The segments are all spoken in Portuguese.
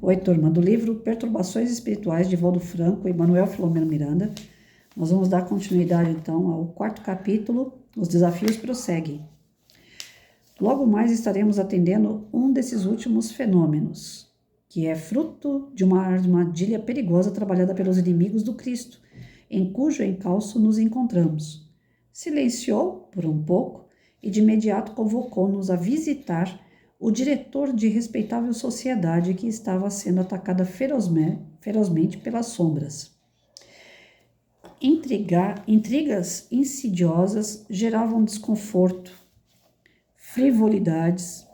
Oi, turma, do livro Perturbações Espirituais, de Valdo Franco e Manuel Filomeno Miranda. Nós vamos dar continuidade, então, ao quarto capítulo, Os Desafios Prosseguem. Logo mais estaremos atendendo um desses últimos fenômenos, que é fruto de uma armadilha perigosa trabalhada pelos inimigos do Cristo, em cujo encalço nos encontramos. Silenciou por um pouco e de imediato convocou-nos a visitar o diretor de respeitável sociedade que estava sendo atacada ferozmente pelas sombras. Intrigas insidiosas geravam desconforto, frivolidades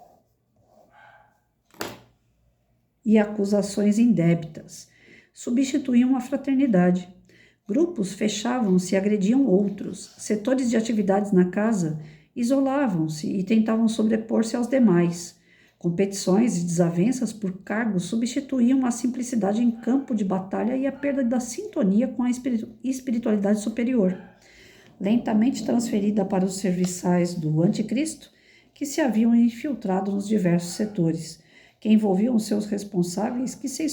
e acusações indébitas. Substituíam a fraternidade. Grupos fechavam-se e agrediam outros. Setores de atividades na casa isolavam-se e tentavam sobrepor-se aos demais. Competições e desavenças por cargos substituíam a simplicidade em campo de batalha e a perda da sintonia com a espiritualidade superior, lentamente transferida para os serviçais do anticristo, que se haviam infiltrado nos diversos setores, que envolviam seus responsáveis que se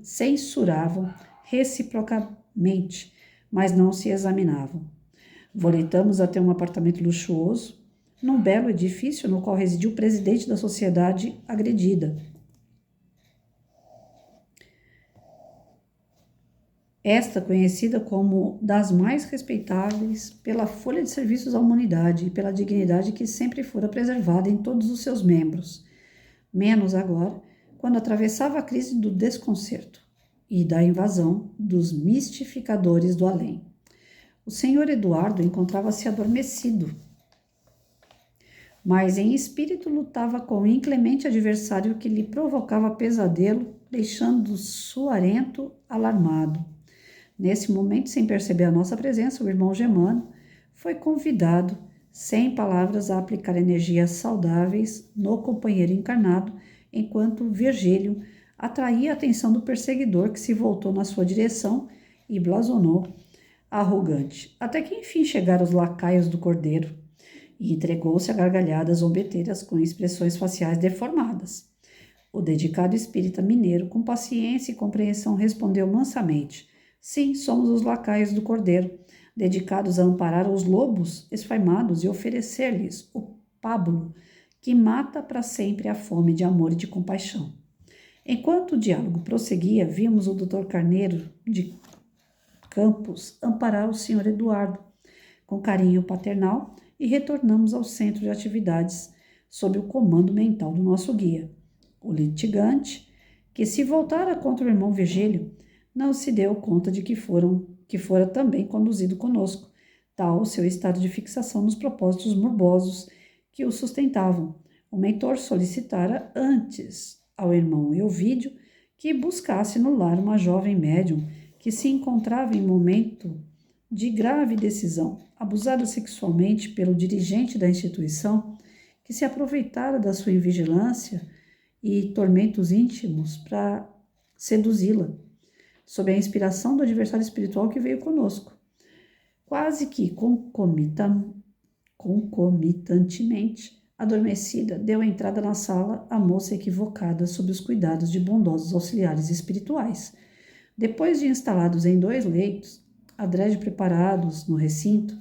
censuravam reciprocamente, mas não se examinavam. Voletamos até um apartamento luxuoso, num belo edifício no qual residia o presidente da sociedade agredida. Esta conhecida como das mais respeitáveis pela folha de serviços à humanidade e pela dignidade que sempre fora preservada em todos os seus membros, menos agora, quando atravessava a crise do desconcerto e da invasão dos mistificadores do além. O senhor Eduardo encontrava-se adormecido, mas em espírito lutava com o inclemente adversário que lhe provocava pesadelo, deixando-o suarento, alarmado. Nesse momento, sem perceber a nossa presença, o irmão Germano foi convidado, sem palavras, a aplicar energias saudáveis no companheiro encarnado, enquanto Virgílio atraía a atenção do perseguidor, que se voltou na sua direção e blasonou arrogante, até que enfim chegaram os lacaios do cordeiro, e entregou-se a gargalhadas zombeteiras com expressões faciais deformadas. O dedicado espírita mineiro, com paciência e compreensão, respondeu mansamente: sim, somos os lacaios do cordeiro, dedicados a amparar os lobos esfaimados e oferecer-lhes o pábulo que mata para sempre a fome de amor e de compaixão. Enquanto o diálogo prosseguia, vimos o Dr. Carneiro de Campos amparar o Sr. Eduardo com carinho paternal e retornamos ao centro de atividades sob o comando mental do nosso guia. O litigante, que se voltara contra o irmão Virgílio, não se deu conta de que fora também conduzido conosco, tal o seu estado de fixação nos propósitos morbosos que o sustentavam. O mentor solicitara antes ao irmão Elvídio que buscasse no lar uma jovem médium que se encontrava em momento de grave decisão, abusada sexualmente pelo dirigente da instituição, que se aproveitara da sua invigilância e tormentos íntimos para seduzi-la, sob a inspiração do adversário espiritual que veio conosco. Quase que concomitantemente, adormecida, deu entrada na sala a moça equivocada sob os cuidados de bondosos auxiliares espirituais. Depois de instalados em 2 leitos, adrede preparados no recinto,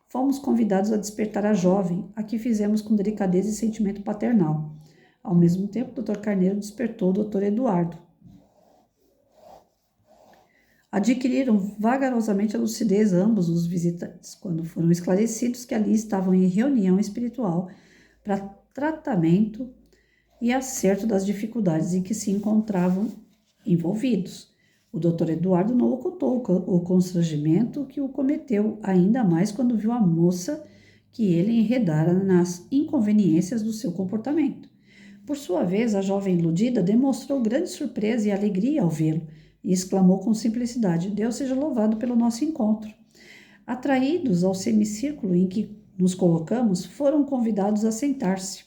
fomos convidados a despertar a jovem, a que fizemos com delicadeza e sentimento paternal. Ao mesmo tempo, o Dr. Carneiro despertou o Dr. Eduardo. Adquiriram vagarosamente a lucidez ambos os visitantes, quando foram esclarecidos que ali estavam em reunião espiritual para tratamento e acerto das dificuldades em que se encontravam envolvidos. O Dr. Eduardo não ocultou o constrangimento que o cometeu, ainda mais quando viu a moça que ele enredara nas inconveniências do seu comportamento. Por sua vez, a jovem iludida demonstrou grande surpresa e alegria ao vê-lo e exclamou com simplicidade: Deus seja louvado pelo nosso encontro. Atraídos ao semicírculo em que nos colocamos, foram convidados a sentar-se.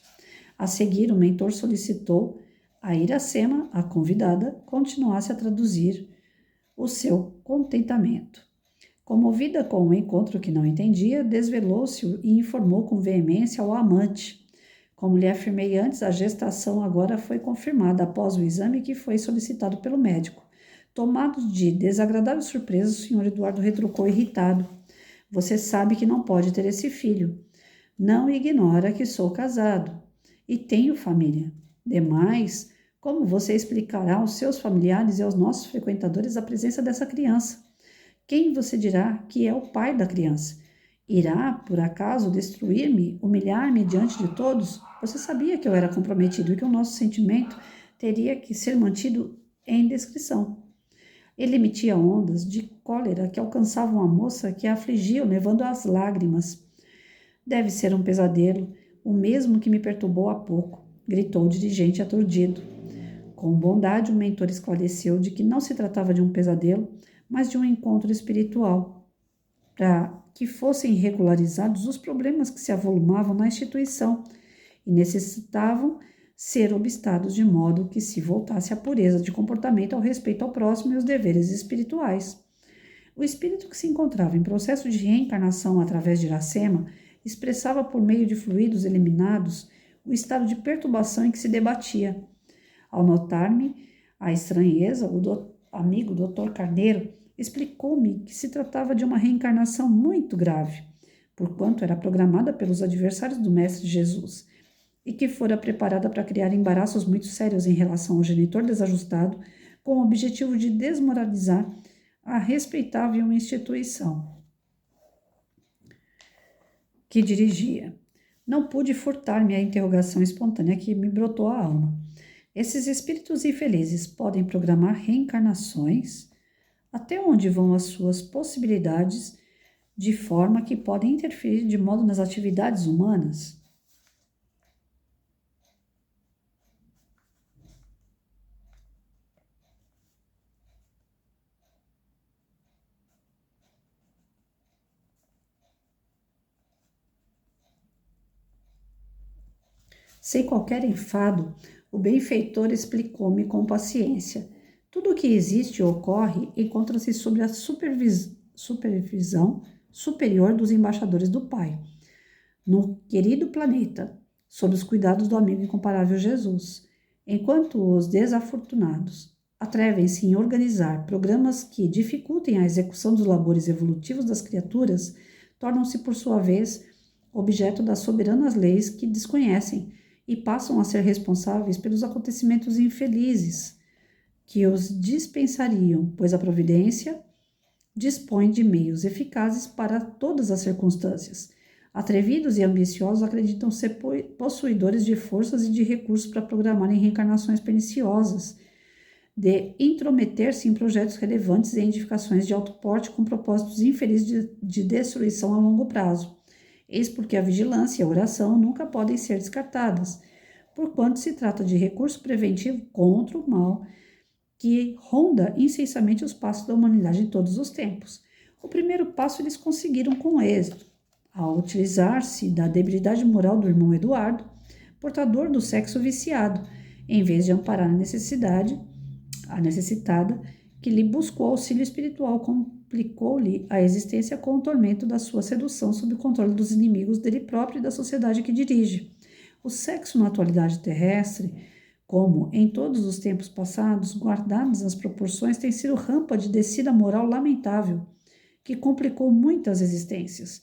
A seguir, o mentor solicitou a Iracema, a convidada, continuasse a traduzir o seu contentamento. Comovida com o encontro que não entendia, desvelou-se e informou com veemência ao amante Como lhe afirmei antes, a gestação agora foi confirmada após o exame que foi solicitado pelo médico. Tomado de desagradável surpresa, o senhor Eduardo retrucou irritado. Você sabe que não pode ter esse filho. Não ignora que sou casado e tenho família. Demais, como você explicará aos seus familiares e aos nossos frequentadores a presença dessa criança? Quem você dirá que é o pai da criança? Irá, por acaso, destruir-me, humilhar-me diante de todos? Você sabia que eu era comprometido e que o nosso sentimento teria que ser mantido em discrição. Ele emitia ondas de cólera que alcançavam a moça que a afligiam, levando às lágrimas. Deve ser um pesadelo, o mesmo que me perturbou há pouco, gritou o dirigente aturdido. Com bondade, o mentor esclareceu de que não se tratava de um pesadelo, mas de um encontro espiritual, para que fossem regularizados os problemas que se avolumavam na instituição e necessitavam ser obstados de modo que se voltasse à pureza de comportamento ao respeito ao próximo e os deveres espirituais. O espírito que se encontrava em processo de reencarnação através de Iracema expressava por meio de fluidos eliminados o estado de perturbação em que se debatia. Ao notar-me a estranheza, o amigo Dr. Carneiro explicou-me que se tratava de uma reencarnação muito grave, porquanto era programada pelos adversários do Mestre Jesus, e que fora preparada para criar embaraços muito sérios em relação ao genitor desajustado, com o objetivo de desmoralizar a respeitável instituição que dirigia. Não pude furtar-me à interrogação espontânea que me brotou à alma. Esses espíritos infelizes podem programar reencarnações? Até onde vão as suas possibilidades, de forma que podem interferir de modo nas atividades humanas? Sem qualquer enfado, o benfeitor explicou-me com paciência. Tudo o que existe e ocorre encontra-se sob a supervisão superior dos embaixadores do Pai, no querido planeta, sob os cuidados do amigo incomparável Jesus, enquanto os desafortunados atrevem-se em organizar programas que dificultem a execução dos labores evolutivos das criaturas, tornam-se, por sua vez, objeto das soberanas leis que desconhecem e passam a ser responsáveis pelos acontecimentos infelizes que os dispensariam, pois a providência dispõe de meios eficazes para todas as circunstâncias. Atrevidos e ambiciosos acreditam ser possuidores de forças e de recursos para programarem reencarnações perniciosas, de intrometer-se em projetos relevantes e edificações de alto porte com propósitos infelizes de destruição a longo prazo. Eis porque a vigilância e a oração nunca podem ser descartadas, porquanto se trata de recurso preventivo contra o mal que ronda incessantemente os passos da humanidade em todos os tempos. O primeiro passo eles conseguiram com êxito, ao utilizar-se da debilidade moral do irmão Eduardo, portador do sexo viciado, em vez de amparar a necessitada, que lhe buscou auxílio espiritual, complicou-lhe a existência com o tormento da sua sedução sob o controle dos inimigos dele próprio e da sociedade que dirige. O sexo na atualidade terrestre, como em todos os tempos passados, guardadas as proporções, tem sido rampa de descida moral lamentável, que complicou muitas existências.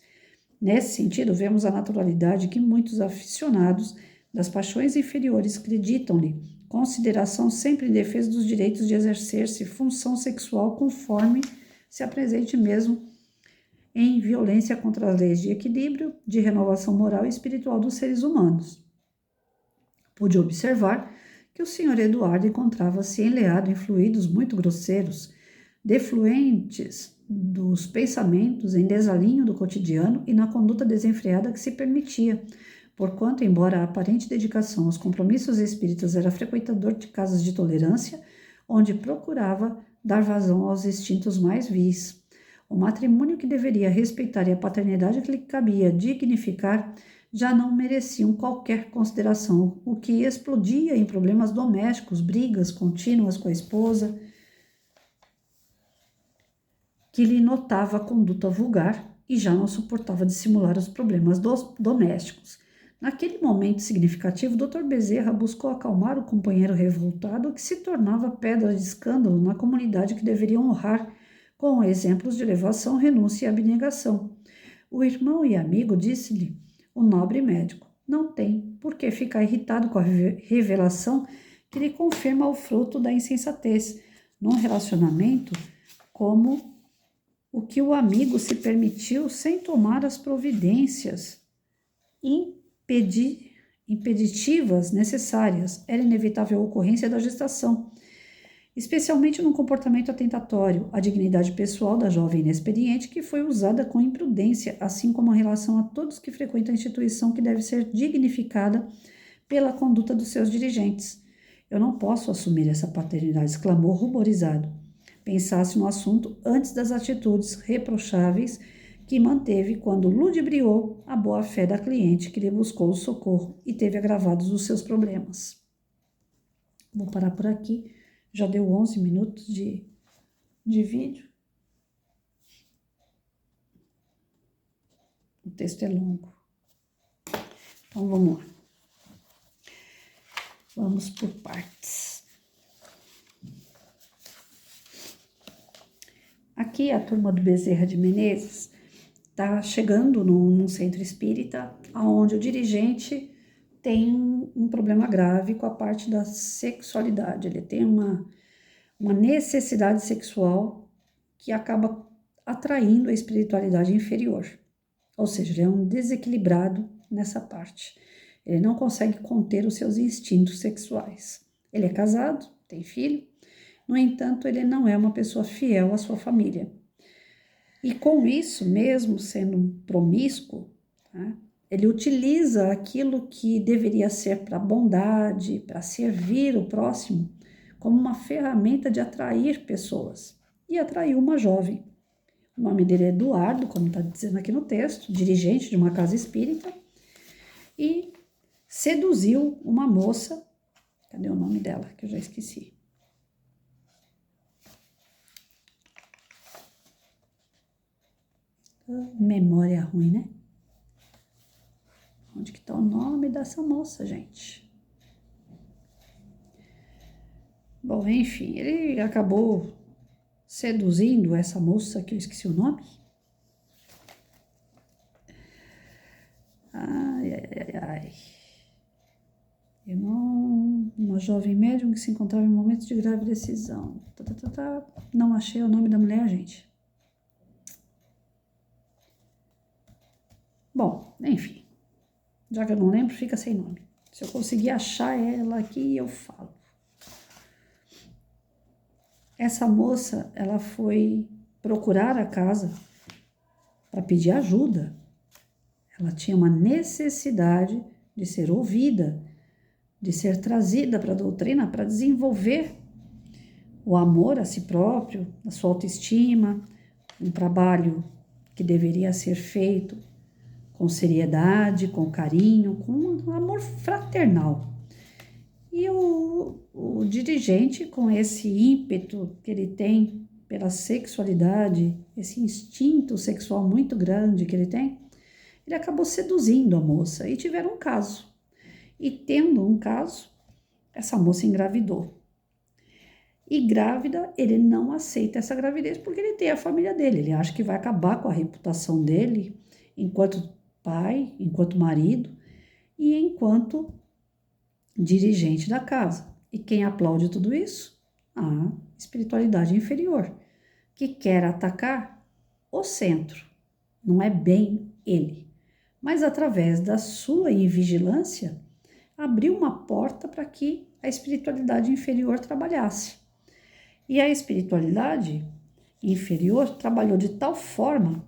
Nesse sentido, vemos a naturalidade que muitos aficionados das paixões inferiores acreditam-lhe, consideração sempre em defesa dos direitos de exercer-se função sexual conforme se apresente mesmo em violência contra as leis de equilíbrio, de renovação moral e espiritual dos seres humanos. Pude observar que o senhor Eduardo encontrava-se enleado em fluidos muito grosseiros, defluentes dos pensamentos em desalinho do cotidiano e na conduta desenfreada que se permitia, porquanto, embora a aparente dedicação aos compromissos espíritas era frequentador de casas de tolerância, onde procurava dar vazão aos instintos mais vis. O matrimônio que deveria respeitar e a paternidade que lhe cabia dignificar já não mereciam qualquer consideração, o que explodia em problemas domésticos, brigas contínuas com a esposa, que lhe notava a conduta vulgar e já não suportava dissimular os problemas domésticos. Naquele momento significativo, Dr. Bezerra buscou acalmar o companheiro revoltado que se tornava pedra de escândalo na comunidade que deveria honrar com exemplos de elevação, renúncia e abnegação. O irmão e amigo disse-lhe, o nobre médico, não tem por que ficar irritado com a revelação que lhe confirma o fruto da insensatez num relacionamento como o que o amigo se permitiu sem tomar as providências impeditivas necessárias. Era inevitável a ocorrência da gestação, especialmente num comportamento atentatório à dignidade pessoal da jovem inexperiente que foi usada com imprudência, assim como a relação a todos que frequentam a instituição que deve ser dignificada pela conduta dos seus dirigentes. Eu não posso assumir essa paternidade, exclamou ruborizado. Pensasse no assunto antes das atitudes reprocháveis que manteve quando ludibriou a boa-fé da cliente que lhe buscou o socorro e teve agravados os seus problemas. Vou parar por aqui. Já deu 11 minutos de vídeo. O texto é longo. Então, vamos lá. Vamos por partes. Aqui, a turma do Bezerra de Menezes está chegando num centro espírita, onde o dirigente tem um problema grave com a parte da sexualidade. Ele tem uma necessidade sexual que acaba atraindo a espiritualidade inferior. Ou seja, ele é um desequilibrado nessa parte. Ele não consegue conter os seus instintos sexuais. Ele é casado, tem filho, no entanto, ele não é uma pessoa fiel à sua família. E com isso, mesmo sendo um promíscuo, tá? Ele utiliza aquilo que deveria ser para bondade, para servir o próximo, como uma ferramenta de atrair pessoas. E atraiu uma jovem. O nome dele é Eduardo, como está dizendo aqui no texto, dirigente de uma casa espírita, e seduziu uma moça. Cadê o nome dela? Que eu já esqueci. Memória ruim, né? Onde que tá o nome dessa moça, gente? Bom, enfim, ele acabou seduzindo essa moça que eu esqueci o nome. Ai. Uma jovem médium que se encontrava em momentos de grave decisão. Não achei o nome da mulher, gente. Bom, enfim. Já que eu não lembro, fica sem nome. Se eu conseguir achar ela aqui, eu falo. Essa moça, ela foi procurar a casa para pedir ajuda. Ela tinha uma necessidade de ser ouvida, de ser trazida para a doutrina, para desenvolver o amor a si próprio, a sua autoestima, um trabalho que deveria ser feito com seriedade, com carinho, com um amor fraternal. E o dirigente, com esse ímpeto que ele tem pela sexualidade, esse instinto sexual muito grande que ele tem, ele acabou seduzindo a moça e tiveram um caso. E tendo um caso, essa moça engravidou. E grávida, ele não aceita essa gravidez porque ele tem a família dele. Ele acha que vai acabar com a reputação dele enquanto pai, enquanto marido e enquanto dirigente da casa. E quem aplaude tudo isso? A espiritualidade inferior, que quer atacar o centro. Não é bem ele, mas através da sua invigilância, abriu uma porta para que a espiritualidade inferior trabalhasse. E a espiritualidade inferior trabalhou de tal forma.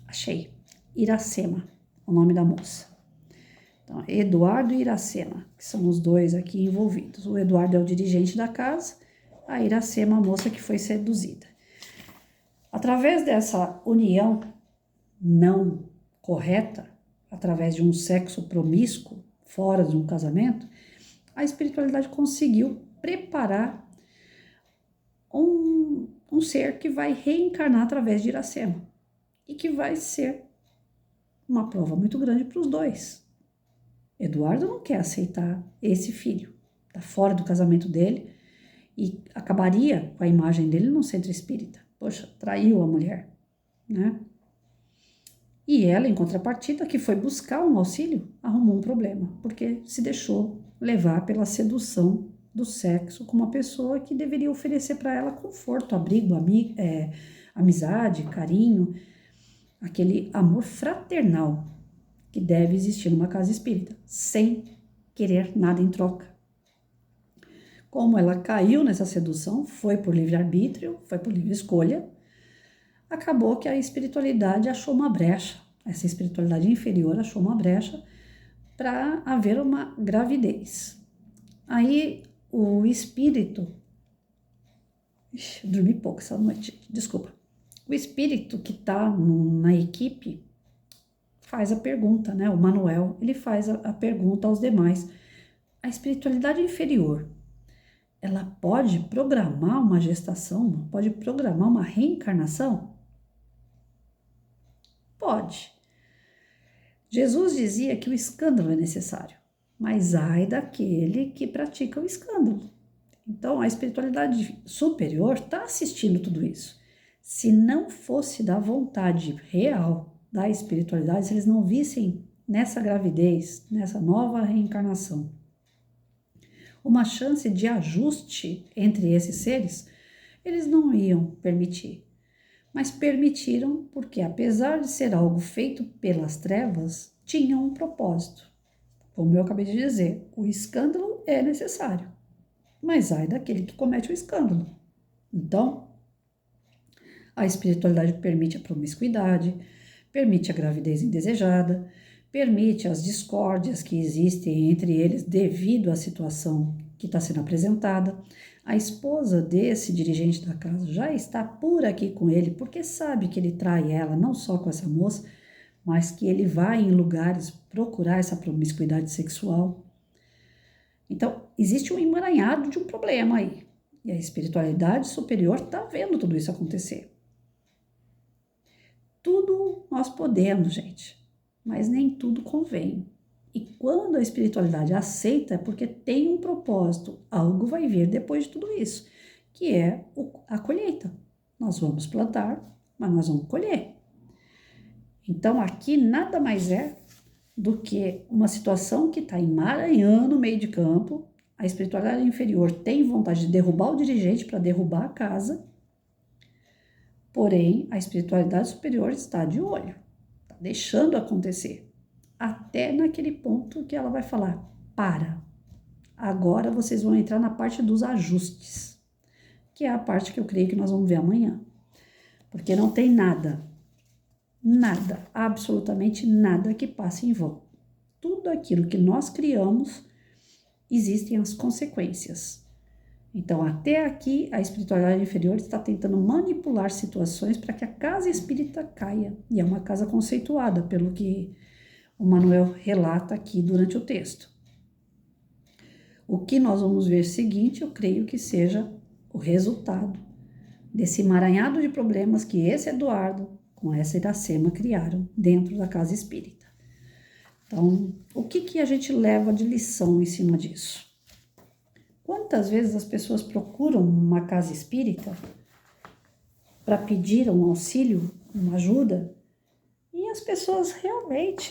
Achei. Iracema, o nome da moça. Então, Eduardo e Iracema, que são os dois aqui envolvidos. O Eduardo é o dirigente da casa, a Iracema, a moça que foi seduzida. Através dessa união não correta, através de um sexo promíscuo, fora de um casamento, a espiritualidade conseguiu preparar um ser que vai reencarnar através de Iracema e que vai ser uma prova muito grande para os dois. Eduardo não quer aceitar esse filho, está fora do casamento dele e acabaria com a imagem dele no centro espírita. Poxa, traiu a mulher, né? E ela, em contrapartida, que foi buscar um auxílio, arrumou um problema, porque se deixou levar pela sedução do sexo com uma pessoa que deveria oferecer para ela conforto, abrigo, amizade, carinho, aquele amor fraternal que deve existir numa casa espírita, sem querer nada em troca. Como ela caiu nessa sedução, foi por livre-arbítrio, foi por livre escolha, acabou que a espiritualidade achou uma brecha, essa espiritualidade inferior achou uma brecha para haver uma gravidez. Aí o espírito, dormi pouco essa noite, desculpa, o espírito que está na equipe faz a pergunta, né? O Manuel, ele faz a pergunta aos demais. A espiritualidade inferior, ela pode programar uma gestação? Pode programar uma reencarnação? Pode. Jesus dizia que o escândalo é necessário, mas ai daquele que pratica o escândalo. Então, a espiritualidade superior está assistindo tudo isso. Se não fosse da vontade real da espiritualidade, se eles não vissem nessa gravidez, nessa nova reencarnação, uma chance de ajuste entre esses seres, eles não iam permitir. Mas permitiram porque, apesar de ser algo feito pelas trevas, tinha um propósito. Como eu acabei de dizer, o escândalo é necessário, mas ai daquele que comete o escândalo. Então, a espiritualidade permite a promiscuidade, permite a gravidez indesejada, permite as discórdias que existem entre eles devido à situação que está sendo apresentada. A esposa desse dirigente da casa já está por aqui com ele porque sabe que ele trai ela, não só com essa moça, mas que ele vai em lugares procurar essa promiscuidade sexual. Então, existe um emaranhado de um problema aí. E a espiritualidade superior está vendo tudo isso acontecer. Tudo nós podemos, gente, mas nem tudo convém. E quando a espiritualidade aceita, é porque tem um propósito, algo vai vir depois de tudo isso, que é a colheita. Nós vamos plantar, mas nós vamos colher. Então aqui nada mais é do que uma situação que está emaranhando no meio de campo, a espiritualidade inferior tem vontade de derrubar o dirigente para derrubar a casa, porém a espiritualidade superior está de olho, está deixando acontecer. Até naquele ponto que ela vai falar, para, agora vocês vão entrar na parte dos ajustes, que é a parte que eu creio que nós vamos ver amanhã, porque não tem nada, absolutamente nada que passe em vão. Tudo aquilo que nós criamos, existem as consequências. Então, até aqui, a espiritualidade inferior está tentando manipular situações para que a casa espírita caia, e é uma casa conceituada, pelo que o Manuel relata aqui durante o texto. O que nós vamos ver seguinte, eu creio que seja o resultado desse emaranhado de problemas que esse Eduardo com essa Iracema criaram dentro da casa espírita. Então, o que a gente leva de lição em cima disso? Quantas vezes as pessoas procuram uma casa espírita para pedir um auxílio, uma ajuda, e as pessoas realmente,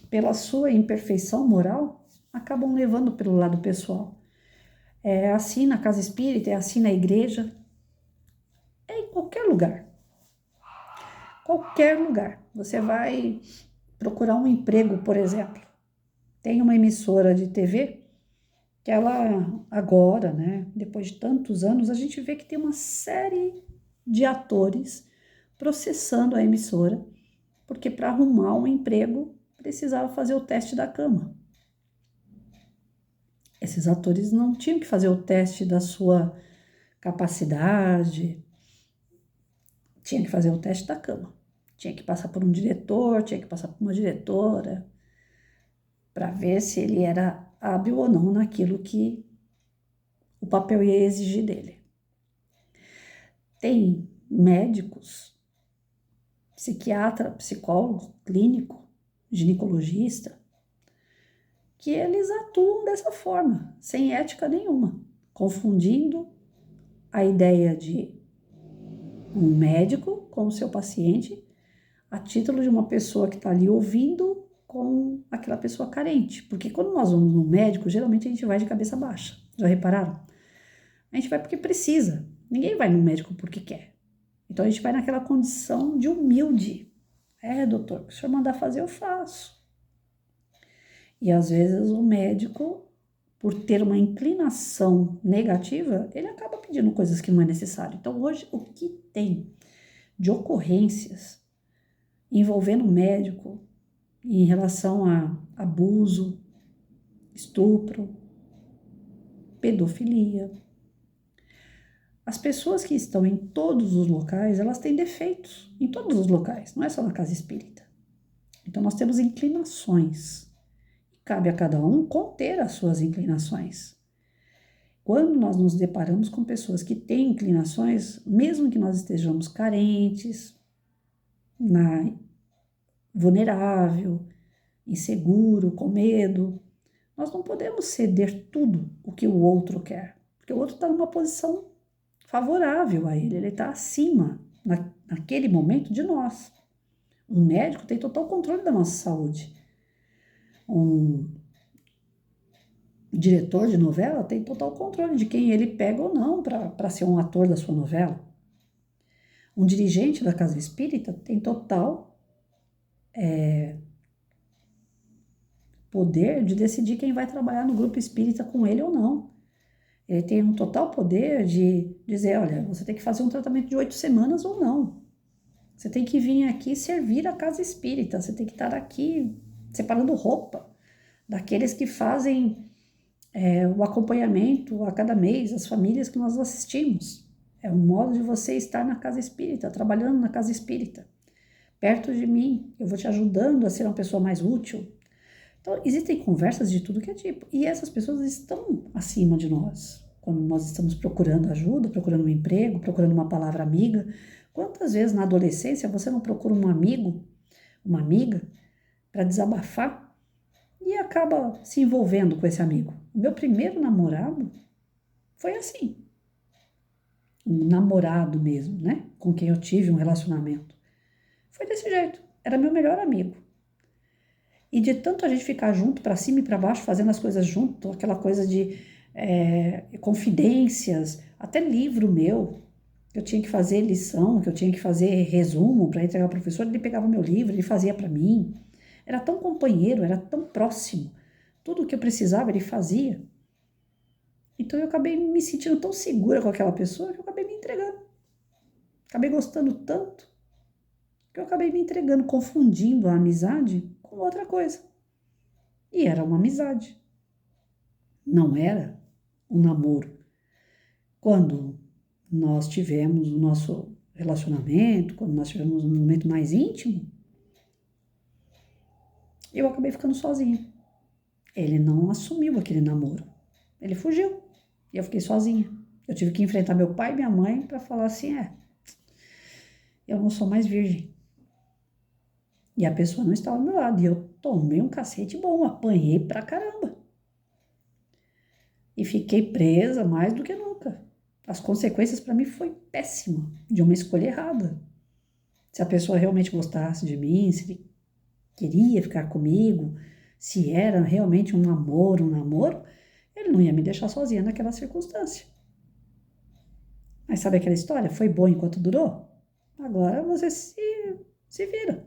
pela sua imperfeição moral, acabam levando pelo lado pessoal. É assim na casa espírita, é assim na igreja, é em qualquer lugar. Qualquer lugar. Você vai procurar um emprego, por exemplo. Tem uma emissora de TV que ela agora, né, depois de tantos anos, a gente vê que tem uma série de atores processando a emissora, porque para arrumar um emprego precisava fazer o teste da cama. Esses atores não tinham que fazer o teste da sua capacidade, tinha que fazer o teste da cama. Tinha que passar por um diretor, tinha que passar por uma diretora, para ver se ele era hábil ou não naquilo que o papel ia exigir dele. Tem médicos, psiquiatra, psicólogo, clínico, ginecologista, que eles atuam dessa forma, sem ética nenhuma, confundindo a ideia de um médico com o seu paciente a título de uma pessoa que está ali ouvindo com aquela pessoa carente. Porque quando nós vamos no médico, geralmente a gente vai de cabeça baixa. Já repararam? A gente vai porque precisa. Ninguém vai no médico porque quer. Então a gente vai naquela condição de humilde. Doutor, o que o senhor mandar fazer, eu faço. E às vezes o médico, por ter uma inclinação negativa, ele acaba pedindo coisas que não é necessário. Então hoje o que tem de ocorrências envolvendo o médico em relação a abuso, estupro, pedofilia. As pessoas que estão em todos os locais, elas têm defeitos em todos os locais, não é só na casa espírita. Então nós temos inclinações. Cabe a cada um conter as suas inclinações. Quando nós nos deparamos com pessoas que têm inclinações, mesmo que nós estejamos carentes, vulnerável, inseguro, com medo, nós não podemos ceder tudo o que o outro quer, porque o outro está numa posição favorável a ele está acima, naquele momento, de nós. Um médico tem total controle da nossa saúde. Um diretor de novela tem total controle de quem ele pega ou não para ser um ator da sua novela. Um dirigente da casa espírita tem total poder de decidir quem vai trabalhar no grupo espírita com ele ou não. Ele tem um total poder de dizer, olha, você tem que fazer um tratamento de 8 semanas ou não. Você tem que vir aqui servir a casa espírita, você tem que estar aqui separando roupa daqueles que fazem o acompanhamento a cada mês, as famílias que nós assistimos. É um modo de você estar na casa espírita, trabalhando na casa espírita, perto de mim, eu vou te ajudando a ser uma pessoa mais útil. Então, existem conversas de tudo que é tipo, e essas pessoas estão acima de nós. Quando nós estamos procurando ajuda, procurando um emprego, procurando uma palavra amiga, quantas vezes na adolescência você não procura um amigo, uma amiga, para desabafar e acaba se envolvendo com esse amigo? O meu primeiro namorado foi assim, um namorado mesmo, né? Com quem eu tive um relacionamento. Foi desse jeito, era meu melhor amigo. E de tanto a gente ficar junto, para cima e para baixo, fazendo as coisas junto, aquela coisa de confidências, até livro meu, que eu tinha que fazer lição, que eu tinha que fazer resumo para entregar ao professor, ele pegava meu livro, ele fazia para mim. Era tão companheiro, era tão próximo. Tudo o que eu precisava, ele fazia. Então eu acabei me sentindo tão segura com aquela pessoa que eu acabei me entregando. Acabei gostando tanto que eu acabei me entregando, confundindo a amizade com outra coisa. E era uma amizade. Não era um namoro. Quando nós tivemos o nosso relacionamento, quando nós tivemos um momento mais íntimo, eu acabei ficando sozinha. Ele não assumiu aquele namoro. Ele fugiu. E eu fiquei sozinha. Eu tive que enfrentar meu pai e minha mãe para falar assim, eu não sou mais virgem. E a pessoa não estava ao meu lado. E eu tomei um cacete bom, apanhei pra caramba. E fiquei presa mais do que nunca. As consequências para mim foi péssima, de uma escolha errada. Se a pessoa realmente gostasse de mim, se ele queria ficar comigo, se era realmente um namoro, ele não ia me deixar sozinha naquela circunstância. Mas sabe aquela história? Foi bom enquanto durou? Agora você se vira.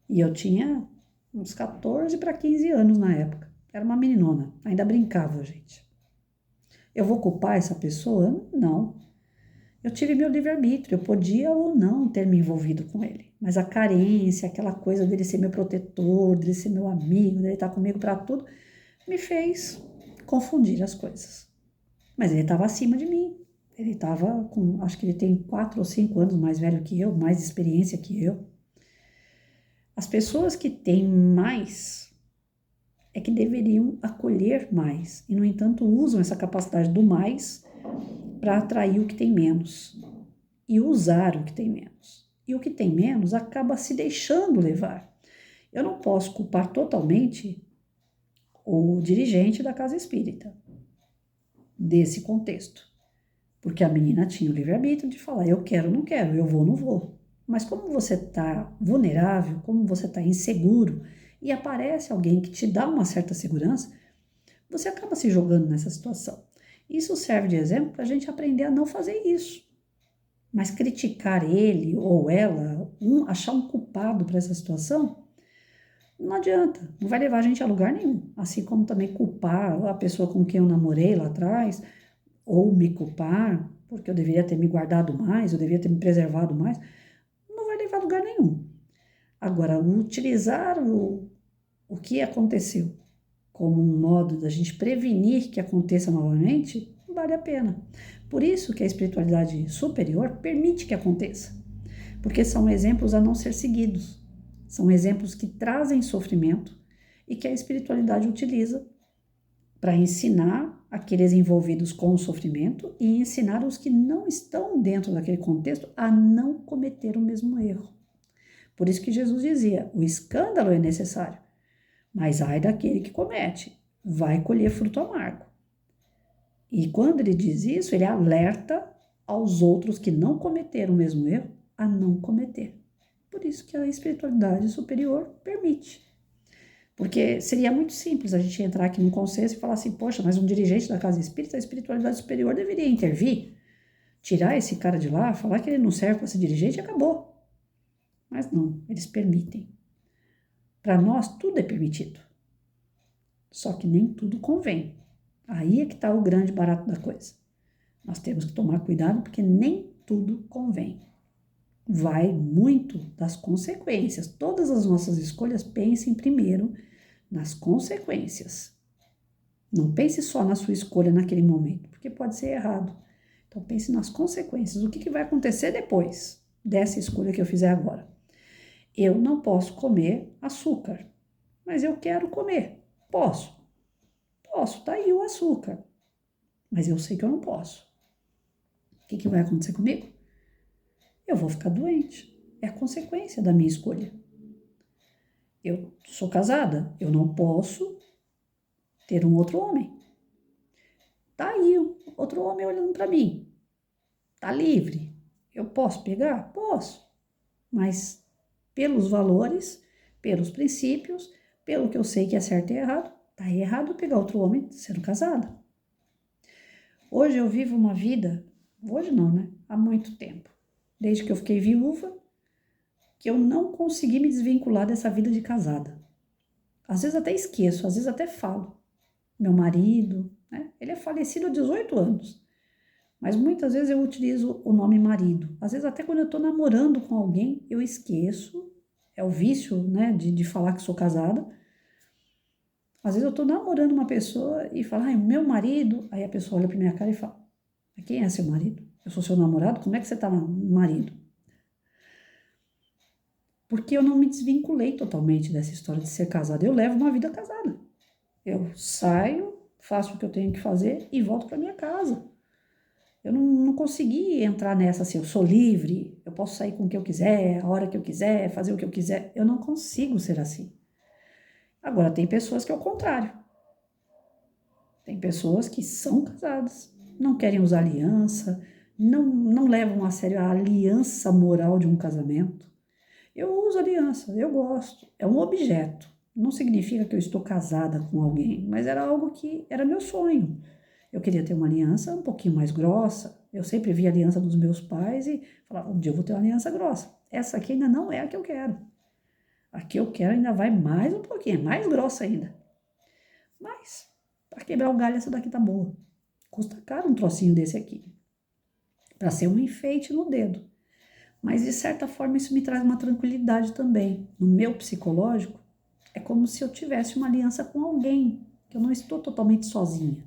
E eu tinha uns 14 para 15 anos na época. Era uma meninona, ainda brincava, gente. Eu vou culpar essa pessoa? Não. Eu tive meu livre-arbítrio, eu podia ou não ter me envolvido com ele. Mas a carência, aquela coisa dele ser meu protetor, dele ser meu amigo, dele estar comigo para tudo, me fez confundir as coisas. Mas ele estava acima de mim. Ele estava com, acho que ele tem 4 ou 5 anos mais velho que eu, mais experiência que eu. As pessoas que têm mais é que deveriam acolher mais e, no entanto, usam essa capacidade do mais para atrair o que tem menos e usar o que tem menos. E o que tem menos acaba se deixando levar. Eu não posso culpar totalmente o dirigente da casa espírita desse contexto, porque a menina tinha o livre-arbítrio de falar, eu quero, não quero, eu vou, não vou. Mas como você está vulnerável, como você está inseguro, e aparece alguém que te dá uma certa segurança, você acaba se jogando nessa situação. Isso serve de exemplo para a gente aprender a não fazer isso. Mas criticar ele ou ela, achar um culpado para essa situação, não adianta, não vai levar a gente a lugar nenhum. Assim como também culpar a pessoa com quem eu namorei lá atrás, ou me culpar, porque eu deveria ter me guardado mais, eu deveria ter me preservado mais, não vai levar a lugar nenhum. Agora, utilizar o que aconteceu como um modo da gente prevenir que aconteça novamente, vale a pena. Por isso que a espiritualidade superior permite que aconteça, porque são exemplos a não ser seguidos, são exemplos que trazem sofrimento e que a espiritualidade utiliza para ensinar aqueles envolvidos com o sofrimento e ensinar os que não estão dentro daquele contexto a não cometer o mesmo erro. Por isso que Jesus dizia, o escândalo é necessário, mas ai daquele que comete, vai colher fruto amargo. E quando ele diz isso, ele alerta aos outros que não cometeram o mesmo erro a não cometer. Por isso que a espiritualidade superior permite. Porque seria muito simples a gente entrar aqui no consenso e falar assim, poxa, mas um dirigente da casa espírita, a espiritualidade superior deveria intervir, tirar esse cara de lá, falar que ele não serve para ser dirigente e acabou. Mas não, eles permitem. Para nós, tudo é permitido. Só que nem tudo convém. Aí é que está o grande barato da coisa. Nós temos que tomar cuidado porque nem tudo convém. Vai muito das consequências. Todas as nossas escolhas, pensem primeiro nas consequências. Não pense só na sua escolha naquele momento, porque pode ser errado. Então pense nas consequências. O que vai acontecer depois dessa escolha que eu fizer agora? Eu não posso comer açúcar, mas eu quero comer. Posso? Posso, tá aí o açúcar. Mas eu sei que eu não posso. O que vai acontecer comigo? Eu vou ficar doente. É a consequência da minha escolha. Eu sou casada, eu não posso ter um outro homem. Tá aí outro homem olhando para mim. Tá livre. Eu posso pegar? Posso. Mas pelos valores, pelos princípios, pelo que eu sei que é certo e errado, tá errado pegar outro homem sendo casada. Hoje eu vivo uma vida, hoje não, né? Há muito tempo. Desde que eu fiquei viúva, que eu não consegui me desvincular dessa vida de casada. Às vezes até esqueço, às vezes até falo. Meu marido, né? Ele é falecido há 18 anos. Mas muitas vezes eu utilizo o nome marido. Às vezes até quando eu estou namorando com alguém, eu esqueço. É o vício, né, de falar que sou casada. Às vezes eu estou namorando uma pessoa e falo, ai, meu marido. Aí a pessoa olha para minha cara e fala, quem é seu marido? Eu sou seu namorado? Como é que você está marido? Porque eu não me desvinculei totalmente dessa história de ser casada. Eu levo uma vida casada. Eu saio, faço o que eu tenho que fazer e volto para minha casa. Eu não consegui entrar nessa assim, eu sou livre, eu posso sair com o que eu quiser, a hora que eu quiser, fazer o que eu quiser. Eu não consigo ser assim. Agora, tem pessoas que é o contrário. Tem pessoas que são casadas, não querem usar aliança, não levam a sério a aliança moral de um casamento. Eu uso aliança, eu gosto, é um objeto. Não significa que eu estou casada com alguém, mas era algo que era meu sonho. Eu queria ter uma aliança um pouquinho mais grossa. Eu sempre vi a aliança dos meus pais e falava, um dia eu vou ter uma aliança grossa. Essa aqui ainda não é a que eu quero. A que eu quero ainda vai mais um pouquinho, mais grossa ainda. Mas, para quebrar o galho, essa daqui tá boa. Custa caro um trocinho desse aqui. Para ser um enfeite no dedo. Mas, de certa forma, isso me traz uma tranquilidade também. No meu psicológico, é como se eu tivesse uma aliança com alguém, que eu não estou totalmente sozinha.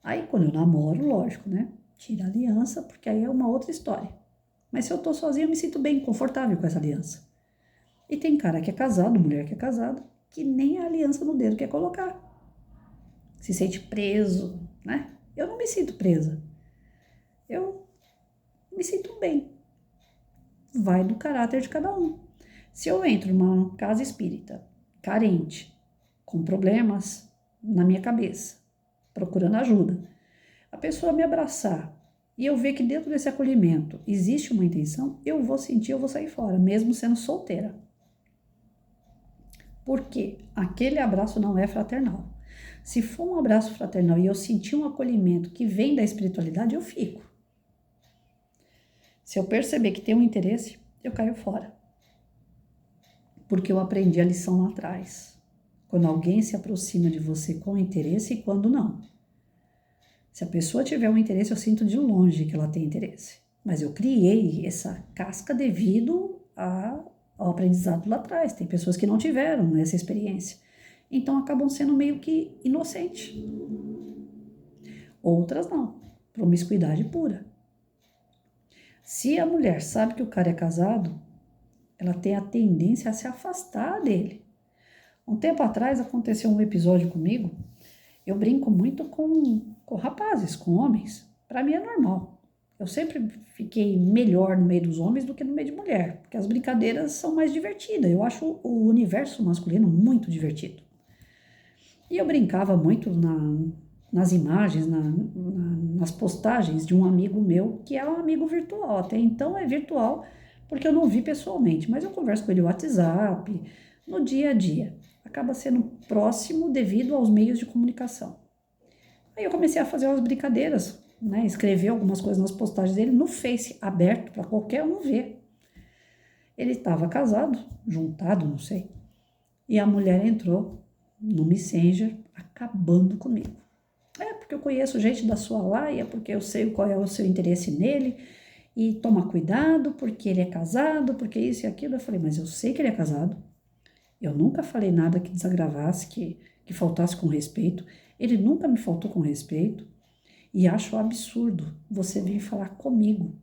Aí, quando eu namoro, lógico, né? Tira a aliança, porque aí é uma outra história. Mas se eu tô sozinha, eu me sinto bem, confortável com essa aliança. E tem cara que é casado, mulher que é casada, que nem a aliança no dedo quer colocar. Se sente preso, né? Eu não me sinto presa. Eu me sinto bem. Vai do caráter de cada um. Se eu entro numa casa espírita, carente, com problemas na minha cabeça, procurando ajuda, a pessoa me abraçar e eu ver que dentro desse acolhimento existe uma intenção, eu vou sentir, eu vou sair fora, mesmo sendo solteira. Porque aquele abraço não é fraternal. Se for um abraço fraternal e eu sentir um acolhimento que vem da espiritualidade, eu fico. Se eu perceber que tem um interesse, eu caio fora. Porque eu aprendi a lição lá atrás. Quando alguém se aproxima de você com interesse e quando não. Se a pessoa tiver um interesse, eu sinto de longe que ela tem interesse. Mas eu criei essa casca devido ao aprendizado lá atrás. Tem pessoas que não tiveram essa experiência. Então acabam sendo meio que inocentes. Outras não. Promiscuidade pura. Se a mulher sabe que o cara é casado, ela tem a tendência a se afastar dele. Um tempo atrás aconteceu um episódio comigo. Eu brinco muito com rapazes, com homens. Para mim é normal. Eu sempre fiquei melhor no meio dos homens do que no meio de mulher, porque as brincadeiras são mais divertidas. Eu acho o universo masculino muito divertido. E eu brincava muito nas imagens, nas postagens de um amigo meu, que é um amigo virtual. Até então é virtual, porque eu não vi pessoalmente, mas eu converso com ele no WhatsApp, no dia a dia. Acaba sendo próximo devido aos meios de comunicação. Aí eu comecei a fazer umas brincadeiras, né? Escrever algumas coisas nas postagens dele no Face, aberto para qualquer um ver. Ele estava casado, juntado, não sei. E a mulher entrou no Messenger, acabando comigo. É porque eu conheço gente da sua laia, porque eu sei qual é o seu interesse nele, e toma cuidado, porque ele é casado, porque isso e aquilo. Eu falei, mas eu sei que ele é casado. Eu nunca falei nada que desagravasse, que faltasse com respeito. Ele nunca me faltou com respeito. E acho absurdo você vir falar comigo.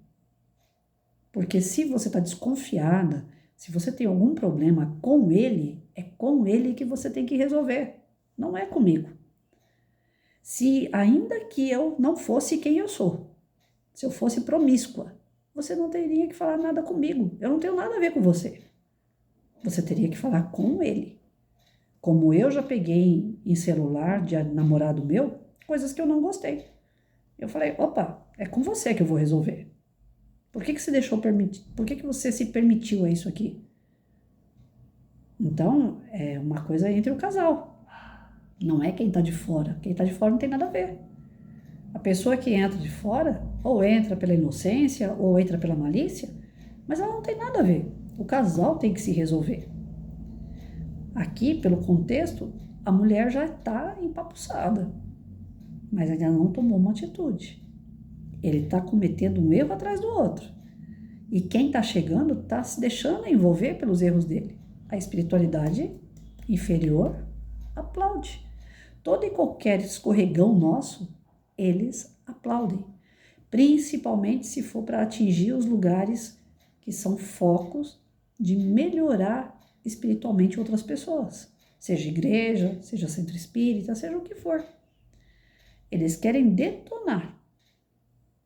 Porque se você está desconfiada, se você tem algum problema com ele, é com ele que você tem que resolver. Não é comigo. Se ainda que eu não fosse quem eu sou, se eu fosse promíscua, você não teria que falar nada comigo. Eu não tenho nada a ver com você. Você teria que falar com ele. Como eu já peguei em celular de namorado meu, coisas que eu não gostei. Eu falei, opa, é com você que eu vou resolver. Por que você deixou permitir? Por que você se permitiu a isso aqui? Então, é uma coisa entre o casal. Não é quem tá de fora. Quem tá de fora não tem nada a ver. A pessoa que entra de fora, ou entra pela inocência, ou entra pela malícia, mas ela não tem nada a ver. O casal tem que se resolver. Aqui, pelo contexto, a mulher já está empapuçada, mas ainda não tomou uma atitude. Ele está cometendo um erro atrás do outro. E quem está chegando está se deixando envolver pelos erros dele. A espiritualidade inferior aplaude. Todo e qualquer escorregão nosso, eles aplaudem. Principalmente se for para atingir os lugares que são focos de melhorar espiritualmente outras pessoas. Seja igreja, seja centro espírita, seja o que for. Eles querem detonar.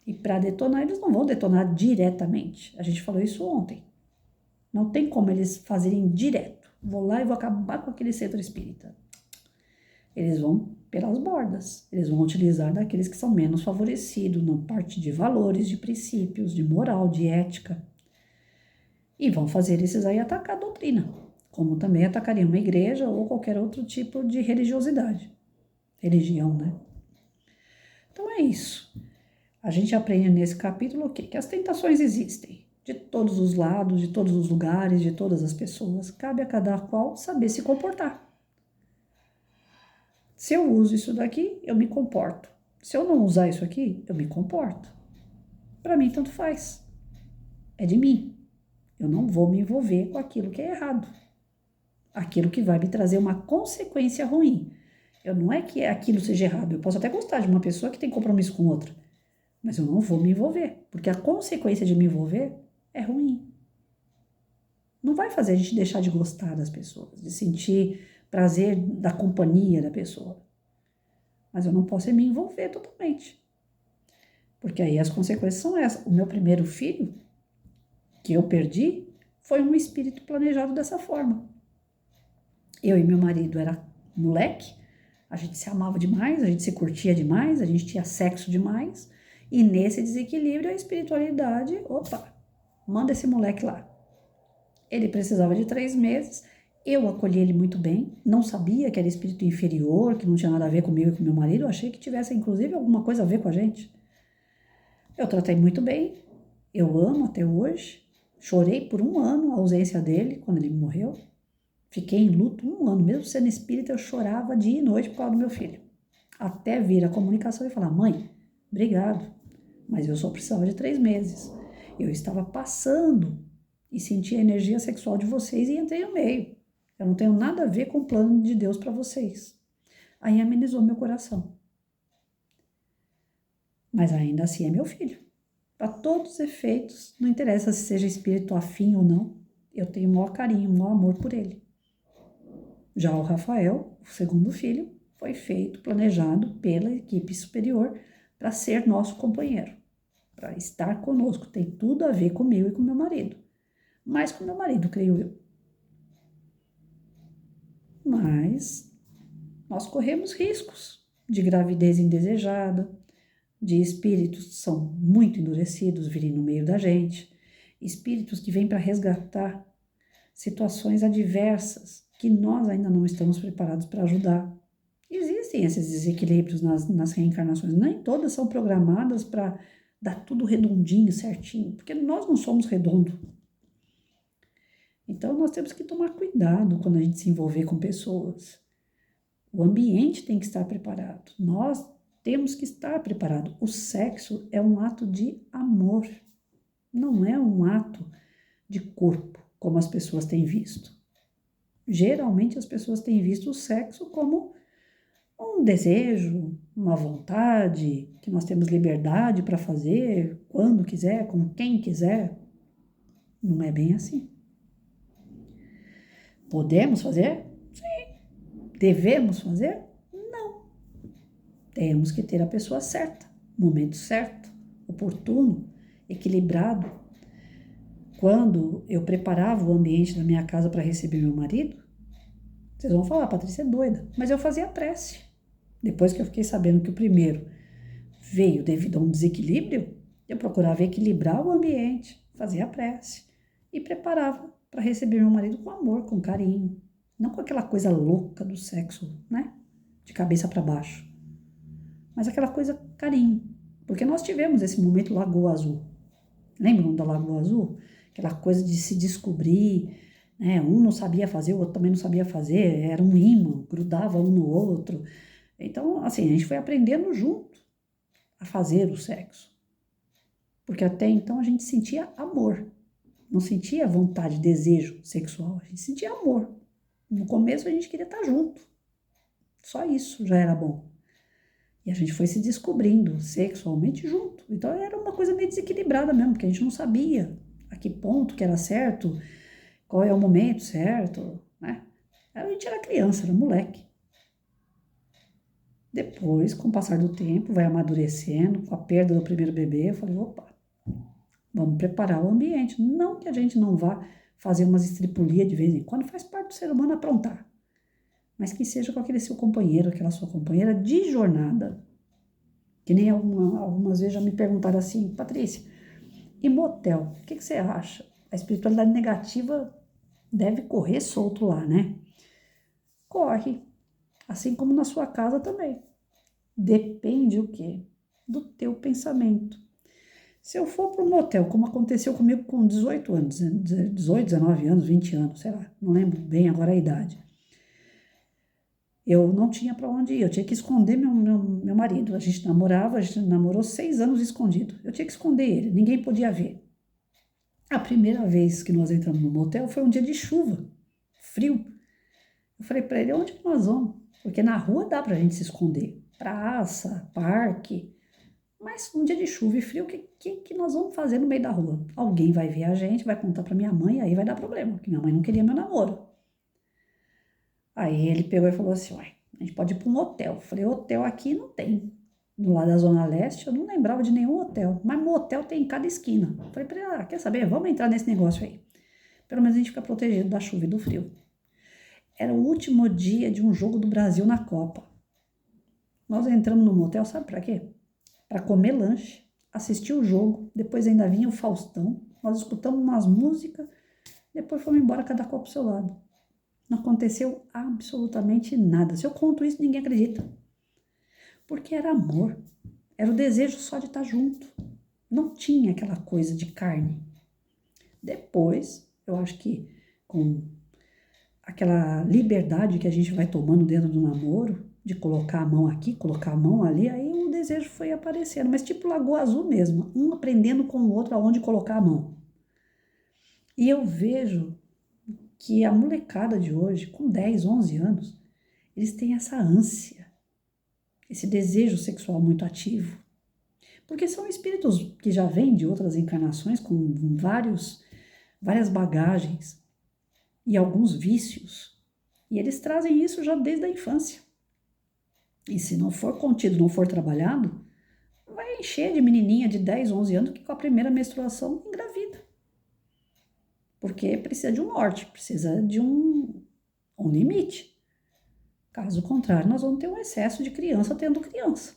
E para detonar, eles não vão detonar diretamente. A gente falou isso ontem. Não tem como eles fazerem direto. Vou lá e vou acabar com aquele centro espírita. Eles vão pelas bordas. Eles vão utilizar daqueles que são menos favorecidos, na parte de valores, de princípios, de moral, de ética. E vão fazer esses aí atacar a doutrina, como também atacariam uma igreja ou qualquer outro tipo de religiosidade. Religião, né? Então é isso. A gente aprende nesse capítulo o quê? Que as tentações existem, de todos os lados, de todos os lugares, de todas as pessoas. Cabe a cada qual saber se comportar. Se eu uso isso daqui, eu me comporto. Se eu não usar isso aqui, eu me comporto. Para mim, tanto faz. É de mim. Eu não vou me envolver com aquilo que é errado. Aquilo que vai me trazer uma consequência ruim. Não é que aquilo seja errado. Eu posso até gostar de uma pessoa que tem compromisso com outra. Mas eu não vou me envolver. Porque a consequência de me envolver é ruim. Não vai fazer a gente deixar de gostar das pessoas, de sentir prazer da companhia da pessoa. Mas eu não posso me envolver totalmente. Porque aí as consequências são essas. O meu primeiro filho, que eu perdi, foi um espírito planejado dessa forma. Eu e meu marido era moleque, a gente se amava demais, a gente se curtia demais, a gente tinha sexo demais, e nesse desequilíbrio a espiritualidade, opa, manda esse moleque lá. Ele precisava de 3 meses, eu acolhi ele muito bem, não sabia que era espírito inferior, que não tinha nada a ver comigo e com meu marido, eu achei que tivesse inclusive alguma coisa a ver com a gente. Eu tratei muito bem, eu amo até hoje, chorei por 1 ano a ausência dele, quando ele morreu. Fiquei em luto 1 ano, mesmo sendo espírita, eu chorava dia e noite por causa do meu filho. Até vir a comunicação e falar, mãe, obrigado, mas eu só precisava de 3 meses. Eu estava passando e senti a energia sexual de vocês e entrei no meio. Eu não tenho nada a ver com o plano de Deus para vocês. Aí amenizou meu coração. Mas ainda assim é meu filho. Para todos os efeitos, não interessa se seja espírito afim ou não, eu tenho o maior carinho, o maior amor por ele. Já o Rafael, o segundo filho, foi feito, planejado pela equipe superior para ser nosso companheiro, para estar conosco. Tem tudo a ver comigo e com meu marido. Mais com meu marido, creio eu. Mas nós corremos riscos de gravidez indesejada, de espíritos que são muito endurecidos virem no meio da gente, espíritos que vêm para resgatar situações adversas que nós ainda não estamos preparados para ajudar. Existem esses desequilíbrios nas reencarnações, nem todas são programadas para dar tudo redondinho, certinho, porque nós não somos redondos. Então nós temos que tomar cuidado quando a gente se envolver com pessoas. O ambiente tem que estar preparado, nós temos que estar preparados. O sexo é um ato de amor, não é um ato de corpo, como as pessoas têm visto. Geralmente as pessoas têm visto o sexo como um desejo, uma vontade, que nós temos liberdade para fazer quando quiser, com quem quiser. Não é bem assim. Podemos fazer? Sim. Devemos fazer? Não. Temos que ter a pessoa certa, momento certo, oportuno, equilibrado. Quando eu preparava o ambiente da minha casa para receber meu marido, vocês vão falar, Patrícia é doida, mas eu fazia prece. Depois que eu fiquei sabendo que o primeiro veio devido a um desequilíbrio, eu procurava equilibrar o ambiente, fazia prece e preparava para receber meu marido com amor, com carinho, não com aquela coisa louca do sexo, né? De cabeça para baixo, mas aquela coisa carinho, porque nós tivemos esse momento Lagoa Azul. Lembram da Lagoa Azul? Aquela coisa de se descobrir, né? Um não sabia fazer, o outro também não sabia fazer, era um imã, grudava um no outro. Então, assim, a gente foi aprendendo junto a fazer o sexo. Porque até então a gente sentia amor, não sentia vontade, desejo sexual, a gente sentia amor. No começo a gente queria estar junto, só isso já era bom. E a gente foi se descobrindo sexualmente junto. Então era uma coisa meio desequilibrada mesmo, porque a gente não sabia a que ponto que era certo, qual é o momento certo, né? A gente era criança, era moleque. Depois, com o passar do tempo, vai amadurecendo, com a perda do primeiro bebê, eu falei, opa, vamos preparar o ambiente. Não que a gente não vá fazer umas estripulias de vez em quando, faz parte do ser humano aprontar. Mas que seja com aquele seu companheiro, aquela sua companheira de jornada. Que nem algumas vezes já me perguntaram assim, Patrícia, e motel, o que você acha? A espiritualidade negativa deve correr solto lá, né? Corre, assim como na sua casa também. Depende o quê? Do teu pensamento. Se eu for para um motel, como aconteceu comigo com 18 anos, 18, 19 anos, 20 anos, sei lá, não lembro bem agora a idade. Eu não tinha para onde ir, eu tinha que esconder meu marido. A gente namorou 6 anos escondido. Eu tinha que esconder ele, ninguém podia ver. A primeira vez que nós entramos no motel foi um dia de chuva, frio. Eu falei para ele, onde que nós vamos? Porque na rua dá pra gente se esconder. Praça, parque. Mas um dia de chuva e frio, o que nós vamos fazer no meio da rua? Alguém vai ver a gente, vai contar pra minha mãe, aí vai dar problema, porque minha mãe não queria meu namoro. Aí ele pegou e falou assim, uai, a gente pode ir para um hotel. Eu falei, hotel aqui não tem. Do lado da Zona Leste, eu não lembrava de nenhum hotel, mas motel tem em cada esquina. Eu falei pra ele, quer saber, vamos entrar nesse negócio aí. Pelo menos a gente fica protegido da chuva e do frio. Era o último dia de um jogo do Brasil na Copa. Nós entramos no motel, sabe para quê? Para comer lanche, assistir o jogo, depois ainda vinha o Faustão, nós escutamos umas músicas, depois fomos embora cada qual pro seu lado. Não aconteceu absolutamente nada. Se eu conto isso, ninguém acredita. Porque era amor, era o desejo só de estar junto. Não tinha aquela coisa de carne. Depois, eu acho que com aquela liberdade que a gente vai tomando dentro do namoro, de colocar a mão aqui, colocar a mão ali, aí o desejo foi aparecendo, mas tipo Lagoa Azul mesmo, um aprendendo com o outro aonde colocar a mão. E eu vejo que a molecada de hoje, com 10, 11 anos, eles têm essa ânsia, esse desejo sexual muito ativo, porque são espíritos que já vêm de outras encarnações com várias bagagens e alguns vícios, e eles trazem isso já desde a infância. E se não for contido, não for trabalhado, vai encher de menininha de 10, 11 anos que com a primeira menstruação engravida. Porque precisa de um norte, precisa de um limite. Caso contrário, nós vamos ter um excesso de criança tendo criança.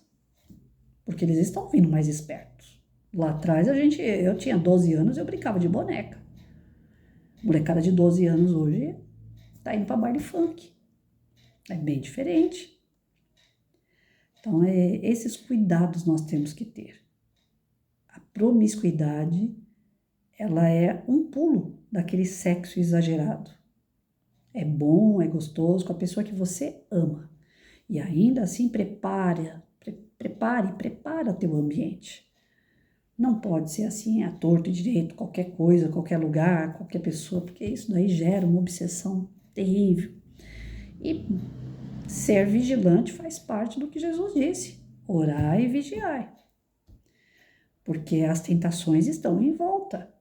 Porque eles estão vindo mais espertos. Lá atrás eu tinha 12 anos e eu brincava de boneca. Molecada de 12 anos hoje tá indo para baile funk. É bem diferente. Então, esses cuidados nós temos que ter. A promiscuidade, ela é um pulo daquele sexo exagerado. É bom, é gostoso com a pessoa que você ama. E ainda assim, prepara teu ambiente. Não pode ser assim, a torto e direito, qualquer coisa, qualquer lugar, qualquer pessoa, porque isso daí gera uma obsessão terrível. E ser vigilante faz parte do que Jesus disse, orai e vigiai. Porque as tentações estão em volta.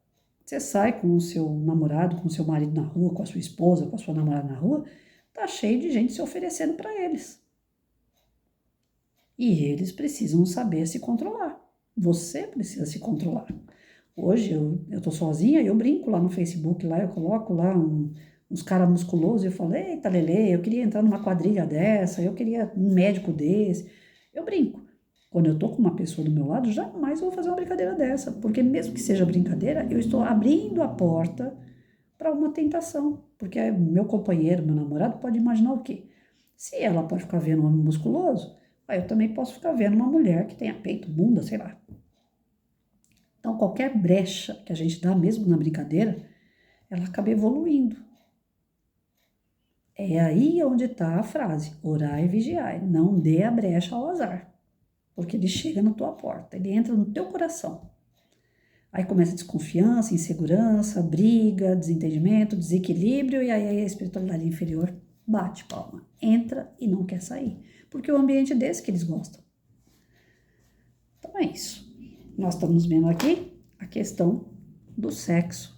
Você sai com o seu namorado, com o seu marido na rua, com a sua esposa, com a sua namorada na rua, tá cheio de gente se oferecendo para eles. E eles precisam saber se controlar. Você precisa se controlar. Hoje eu tô sozinha, eu brinco lá no Facebook, lá eu coloco lá uns caras musculosos, eu falo, eita Lelê, eu queria entrar numa quadrilha dessa, eu queria um médico desse. Eu brinco. Quando eu tô com uma pessoa do meu lado, jamais vou fazer uma brincadeira dessa, porque mesmo que seja brincadeira, eu estou abrindo a porta para uma tentação, porque meu companheiro, meu namorado pode imaginar o quê? Se ela pode ficar vendo um homem musculoso, aí eu também posso ficar vendo uma mulher que tenha peito, bunda, sei lá. Então, qualquer brecha que a gente dá, mesmo na brincadeira, ela acaba evoluindo. É aí onde está a frase, orai e vigiai, não dê a brecha ao azar, porque ele chega na tua porta, ele entra no teu coração. Aí começa desconfiança, insegurança, briga, desentendimento, desequilíbrio, e aí a espiritualidade inferior bate palma, entra e não quer sair, porque é o ambiente desse que eles gostam. Então é isso. Nós estamos vendo aqui a questão do sexo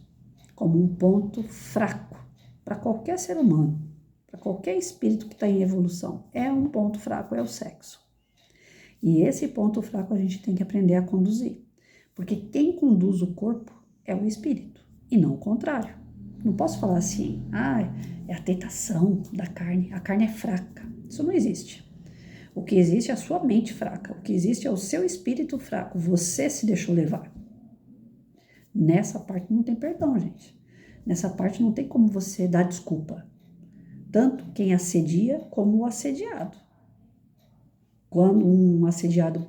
como um ponto fraco para qualquer ser humano, para qualquer espírito que está em evolução. É um ponto fraco, é o sexo. E esse ponto fraco a gente tem que aprender a conduzir, porque quem conduz o corpo é o espírito e não o contrário. Não posso falar assim, é a tentação da carne, a carne é fraca. Isso não existe. O que existe é a sua mente fraca, o que existe é o seu espírito fraco, você se deixou levar. Nessa parte não tem perdão, gente. Nessa parte não tem como você dar desculpa. Tanto quem assedia como o assediado. Quando um assediado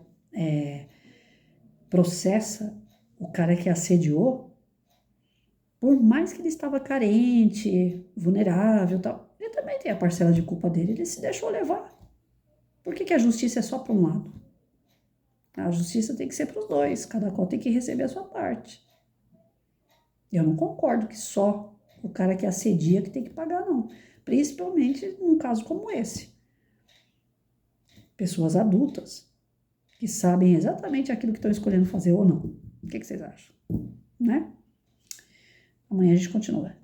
processa o cara que assediou, por mais que ele estava carente, vulnerável, tal, ele também tem a parcela de culpa dele, ele se deixou levar. Por que a justiça é só para um lado? A justiça tem que ser para os dois, cada qual tem que receber a sua parte. Eu não concordo que só o cara que assedia que tem que pagar, não. Principalmente num caso como esse. Pessoas adultas que sabem exatamente aquilo que estão escolhendo fazer ou não. O que vocês acham? Né? Amanhã a gente continua.